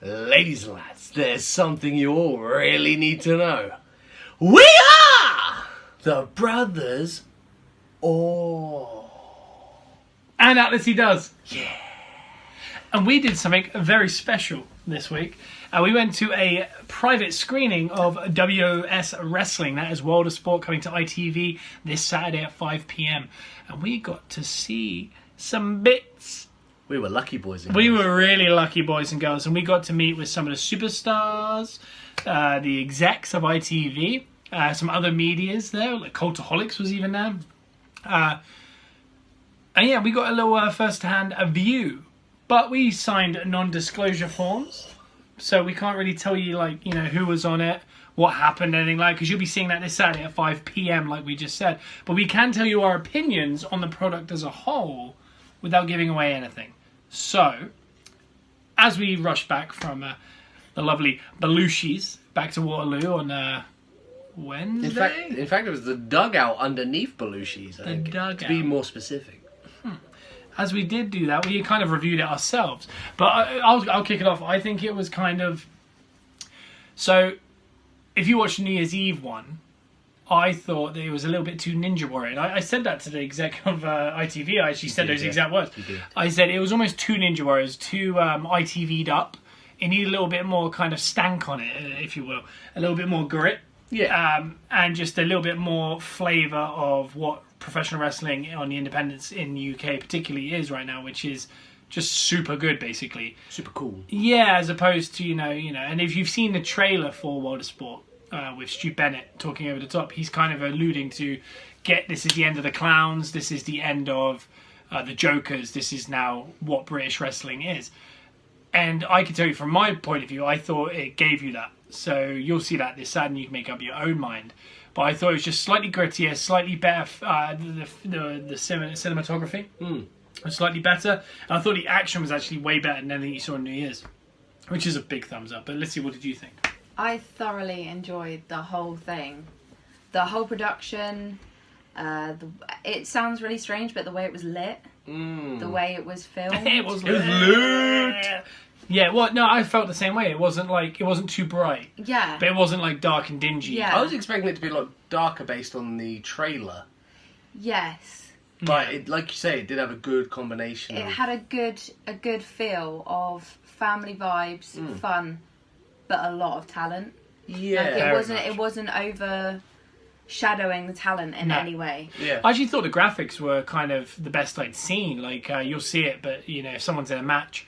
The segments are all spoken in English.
Ladies and lads, there's something you all really need to know. We are the Brothers Orr. And that Lissy does. Yeah. And we did something very special this week. We went to a private screening of TWS Wrestling. That is World of Sport, coming to ITV this Saturday at 5 p.m. And we got to see some bits. We were lucky boys and girls. We were really lucky boys and girls. And we got to meet with some of the superstars, the execs of ITV, some other medias there, like Cultaholics was even there. And yeah, we got a little first-hand view. But we signed non-disclosure forms. So we can't really tell you, like, you know, who was on it, what happened, anything like, because you'll be seeing that this Saturday at 5 p.m, like we just said. But we can tell you our opinions on the product as a whole without giving away anything. So, as we rush back from the lovely Belushi's back to Waterloo on Wednesday? In fact, it was the dugout underneath Belushi's, I think, dugout. to be more specific. As we did do that, we kind of reviewed it ourselves. But I'll kick it off. I think it was kind of... So, if you watched the New Year's Eve one, I thought that it was a little bit too Ninja Warrior. I said that to the exec of ITV. I actually said those exact words. I said it was almost too Ninja Warriors, too ITV'd up. It needed a little bit more kind of stank on it, if you will. A little bit more grit. Yeah. And just a little bit more flavour of what professional wrestling on the independents in the UK particularly is right now, which is just super good, basically. Super cool. Yeah, as opposed to, you know, and if you've seen the trailer for World of Sport with Stu Bennett talking over the top, he's kind of alluding to, this is the end of the clowns, this is the end of the jokers, this is now what British wrestling is. And I can tell you from my point of view, I thought it gave you that. So you'll see that this Saturday and you can make up your own mind. But I thought it was just slightly grittier, slightly better, the cinematography was slightly better. And I thought the action was actually way better than anything you saw on New Year's, which is a big thumbs up. But Lissy, what did you think? I thoroughly enjoyed the whole thing. The whole production, it sounds really strange, but the way it was lit, the way it was filmed. It was lit. Yeah, well, no, I felt the same way. It wasn't too bright. Yeah. But it wasn't like dark and dingy. Yeah. I was expecting it to be a lot darker based on the trailer. Yes. But it, like you say, it did have a good combination. It had a good feel of family vibes, fun, but a lot of talent. Yeah. Like it wasn't overshadowing the talent in any way. Yeah. I actually thought the graphics were kind of the best I'd seen. Like, you'll see it, but, you know, if someone's in a match,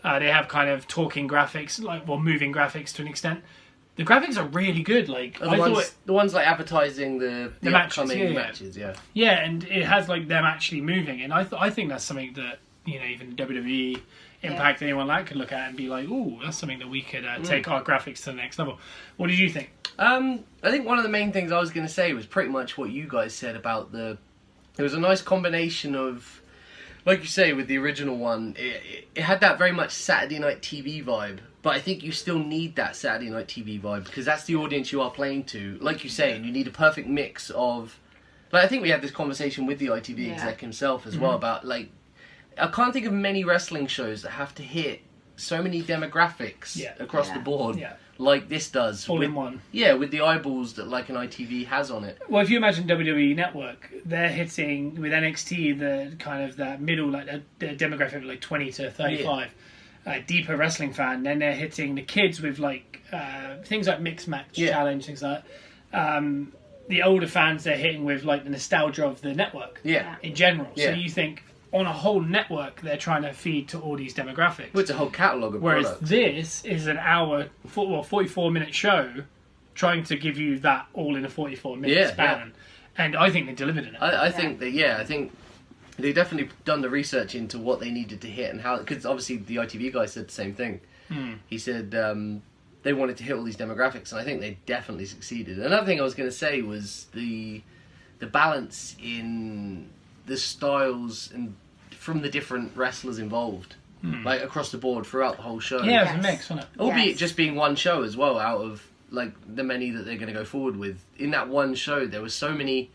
they have kind of talking graphics, moving graphics to an extent. The graphics are really good. Like, the ones like advertising the matches, upcoming matches, yeah. Yeah, and it has like them actually moving, and I think that's something that, you know, even WWE, Impact, anyone like could look at and be like, ooh, that's something that we could take our graphics to the next level. What did you think? I think one of the main things I was going to say was pretty much what you guys said about there was a nice combination of, like you say, with the original one, it had that very much Saturday Night TV vibe. But I think you still need that Saturday Night TV vibe because that's the audience you are playing to. Like you say, and you need a perfect mix of... Like, I think we had this conversation with the ITV exec himself as well about, like... I can't think of many wrestling shows that have to hit so many demographics across the board like this does. All in one. Yeah, with the eyeballs that like an ITV has on it. Well, if you imagine WWE Network, they're hitting with NXT the kind of that middle, like the demographic of like 20 to 35, deeper wrestling fan. Then they're hitting the kids with like things like Mixed Match Challenge, things like that. The older fans they're hitting with like the nostalgia of the network in general. So you think on a whole network they're trying to feed to all these demographics. Well, it's a whole catalogue of Whereas products. this is an hour, 44-minute show trying to give you that all in a 44-minute span. And I think they delivered it. I think they definitely done the research into what they needed to hit and how, because obviously the ITV guy said the same thing. He said they wanted to hit all these demographics, and I think they definitely succeeded. Another thing I was going to say was the balance in the styles and from the different wrestlers involved, like across the board throughout the whole show. Yeah, it was a mix, wasn't it? Albeit just being one show as well, out of like the many that they're going to go forward with. In that one show, there were so many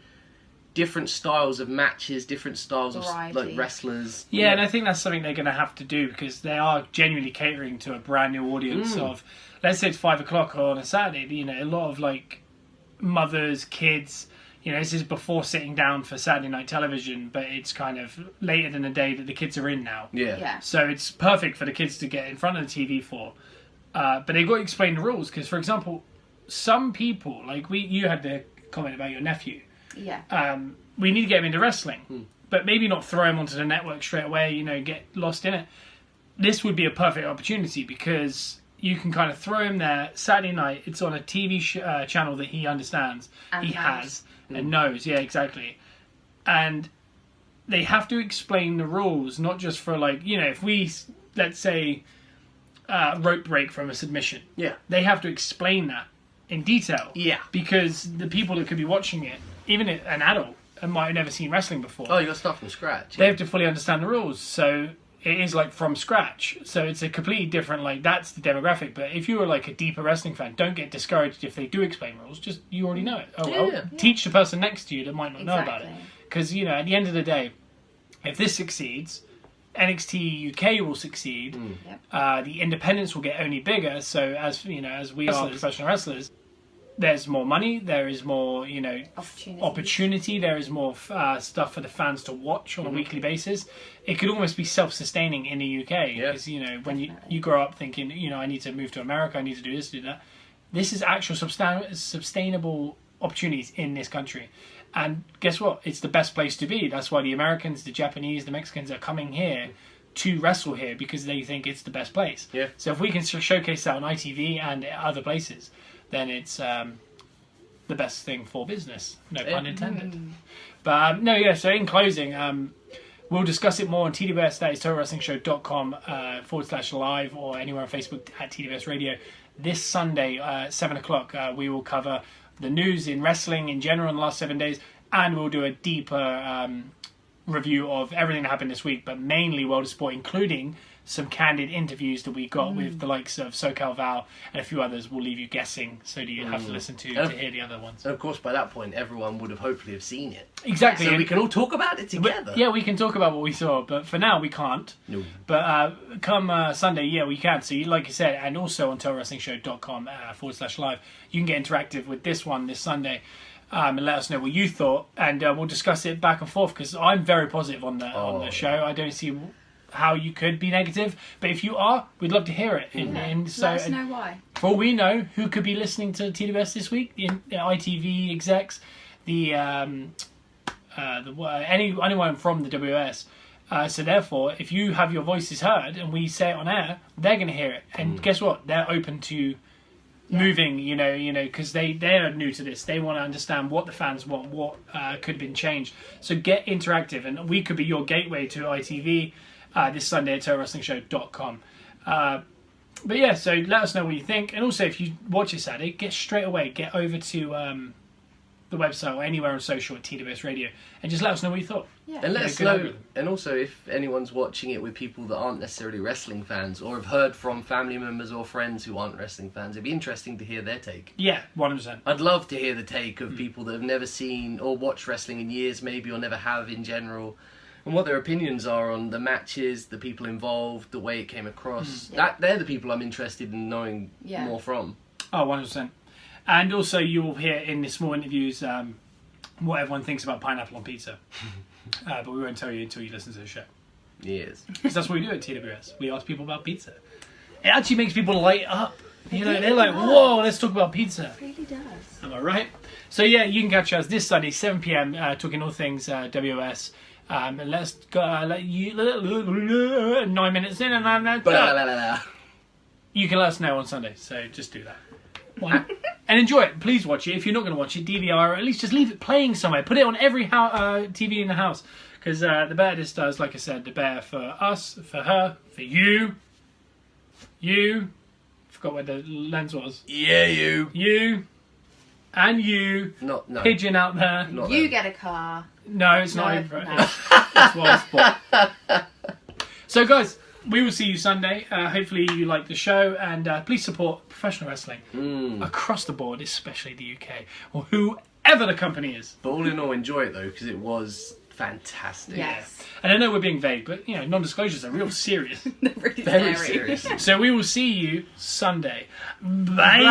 different styles of matches, different styles Variety. of like wrestlers. Yeah, and I think that's something they're going to have to do because they are genuinely catering to a brand new audience of, let's say it's 5 o'clock on a Saturday, you know, a lot of like mothers, kids, you know, this is before sitting down for Saturday night television, but it's kind of later than the day that the kids are in now. Yeah. So it's perfect for the kids to get in front of the TV for. But they've got to explain the rules because, for example, some people, like you had the comment about your nephew. Yeah. We need to get him into wrestling, but maybe not throw him onto the network straight away, you know, get lost in it. This would be a perfect opportunity because you can kind of throw him there Saturday night. It's on a TV channel that he understands, And he knows. has, and knows. Yeah, exactly. And they have to explain the rules, not just for like, you know, if we, let's say, rope break from a submission. Yeah. They have to explain that in detail. Yeah. Because the people that could be watching it, even an adult, might have never seen wrestling before. Oh, you got to start from scratch. They have to fully understand the rules. So it is like from scratch. So it's a completely different, like, that's the demographic. But if you were like a deeper wrestling fan, don't get discouraged if they do explain rules. Just, you already know it. Oh, well, Yeah. teach the person next to you that might not know about it. Exactly. Because, you know, at the end of the day, if this succeeds, NXT UK will succeed. Yep. The independents will get only bigger. So as you know, as we are professional wrestlers, there's more money. There is more, you know, opportunity. There is more stuff for the fans to watch on a weekly basis. It could almost be self-sustaining in the UK because you know when you grow up thinking, you know, I need to move to America, I need to do this, do that. This is actual sustainable opportunities in this country. And guess what? It's the best place to be. That's why the Americans, the Japanese, the Mexicans are coming here to wrestle here because they think it's the best place. Yeah. So if we can showcase that on ITV and other places, then it's the best thing for business. No pun intended. But no, yeah. So in closing, we'll discuss it more on TWS, that is TotalWrestlingShow.com /live or anywhere on Facebook at TWS Radio. This Sunday, 7 o'clock, we will cover the news in wrestling in general in the last 7 days, and we'll do a deeper review of everything that happened this week, but mainly World of Sport, including some candid interviews that we got with the likes of SoCal Val and a few others. We'll leave you guessing, so do you have to listen to hear the other ones. And of course, by that point, everyone would have hopefully have seen it. Exactly. So we can all talk about it together. Yeah, we can talk about what we saw, but for now we can't. No. But come Sunday, yeah, we can. So, like you said, and also on TotalWrestlingShow.com /live, you can get interactive with this one this Sunday. And let us know what you thought, and we'll discuss it back and forth. Because I'm very positive on the show. I don't see how you could be negative, but if you are, we'd love to hear it. And so, let us know why. For all we know, who could be listening to TWS this week? The ITV execs, anyone from the WS. So therefore, if you have your voices heard and we say it on air, they're going to hear it. And guess what? They're open to moving, you know, because they're new to this. They want to understand what the fans want, what could have been changed. So get interactive, and we could be your gateway to ITV this Sunday at TotalWrestlingShow.com. But yeah, so let us know what you think. And also, if you watch it Saturday, get over to the website or anywhere on social at TWS Radio, and just let us know what you thought. Yeah. And let us know. And also, if anyone's watching it with people that aren't necessarily wrestling fans, or have heard from family members or friends who aren't wrestling fans, it'd be interesting to hear their take. Yeah, 100%. I'd love to hear the take of people that have never seen or watched wrestling in years, maybe, or never have in general, and what their opinions are on the matches, the people involved, the way it came across. They're the people I'm interested in knowing more from. Oh, 100%. And also, you will hear in the small interviews what everyone thinks about pineapple on pizza. But we won't tell you until you listen to the show. Yes. Because that's what we do at TWS. We ask people about pizza. It actually makes people light up. You know, they're like, whoa, let's talk about pizza. It really does. Am I right? So yeah, you can catch us this Sunday, 7 p.m, talking all things WS. And let's go, 9 minutes in, and I'm you can let us know on Sunday. So just do that. And enjoy it. Please watch it. If you're not going to watch it, DVR, or at least just leave it playing somewhere. Put it on every TV in the house. Because the better this does, like I said, the better for us, for her, for you. Forgot where the lens was. Yeah, you. You. And you. No. Pigeon out there. Not You them. get a car. No, it's not over. No. It's World of Sport. So, guys, we will see you Sunday. Hopefully you like the show, and please support professional wrestling across the board, especially the UK, or whatever the company is. But all in all, enjoy it though, because it was fantastic. Yes. And I know we're being vague, but non-disclosures are real serious. Really Very scary. serious. So we will see you Sunday. Bye.